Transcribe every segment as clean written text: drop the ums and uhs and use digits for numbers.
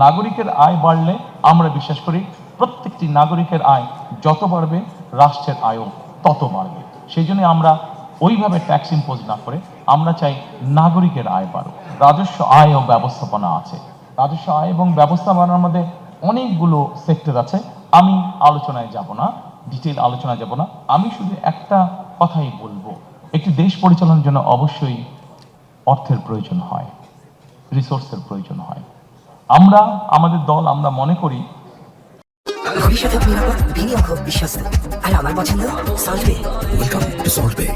নাগরিকের আয় বাড়লে আমরা বিশ্বাস করি প্রত্যেকটি নাগরিকের আয় যত বাড়বে রাষ্ট্রের আয়ও তত বাড়বে। সেই জন্য আমরা ওইভাবে ট্যাক্স ইম্পোজ না করে আমরা চাই নাগরিকের আয় বাড়ুক। রাজস্ব আয় ও ব্যবস্থাপনা আছে, রাজস্ব আয় এবং ব্যবস্থাপনার মধ্যে অনেকগুলো সেক্টর আছে। আমি আলোচনায় যাব না, ডিটেইল আলোচনায় যাব না। আমি শুধু একটা কথাই বলবো, একটি দেশ পরিচালনার জন্য অবশ্যই অর্থের প্রয়োজন হয়, রিসোর্সের প্রয়োজন হয়। আমরা আমাদের দল আমরা মনে করি ভবিষ্যতের নিরাপদ বিনিয়োগ হোক বিশ্বস্ত, আর আমার পছন্দ সল্টবে। Welcome to সল্টবে।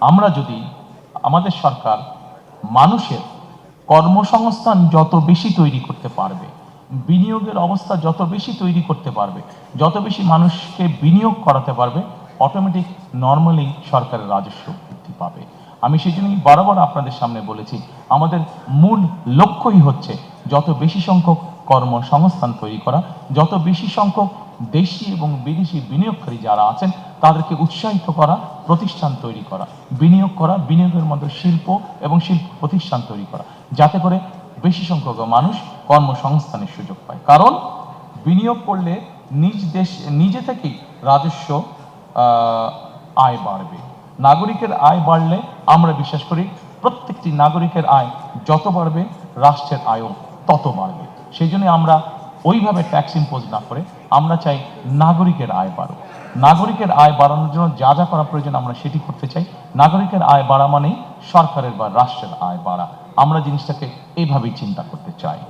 আমরা যদি আমাদের সরকার মানুষের কর্মসংস্থান যত বেশি তৈরি করতে পারবে, বিনিয়োগের অবস্থা যত বেশি তৈরি করতে পারবে, যত বেশি মানুষকে বিনিয়োগ করাতে পারবে, অটোমেটিক নর্মালি সরকারের রাজস্ব বৃদ্ধি পাবে। আমি সেই জন্যই বরাবর আপনাদের সামনে বলেছি, আমাদের মূল লক্ষ্যই হচ্ছে যত বেশি সংখ্যক কর্মসংস্থান তৈরি করা, যত বেশি সংখ্যক দেশি এবং বিদেশি বিনিয়োগকারী যারা আছেন তাদেরকে উৎসাহিত করা, প্রতিষ্ঠান তৈরি করা, বিনিয়োগ করা, বিনিয়োগের মধ্যে শিল্প এবং শিল্প প্রতিষ্ঠান তৈরি করা, যাতে করে বেশি সংখ্যক মানুষ কর্মসংস্থানের সুযোগ পায়। কারণ বিনিয়োগ করলে নিজে থেকেই রাজস্ব আয় বাড়বে। নাগরিকের আয় বাড়লে আমরা বিশ্বাস করি প্রত্যেকটি নাগরিকের আয় যত বাড়বে রাষ্ট্রের আয়ও তত বাড়বে। সেই জন্য আমরা ওইভাবে ট্যাক্স ইম্পোজ না করে আমরা চাই নাগরিকের আয় বাড়ুক। নাগরিকের আয় বাড়ানোর জন্য যা যা করা প্রয়োজন আমরা সেটি করতে চাই। নাগরিকের আয় বাড়া মানেই সরকারের বা রাষ্ট্রের আয় বাড়া। আমরা জিনিসটাকে এইভাবেই চিন্তা করতে চাই।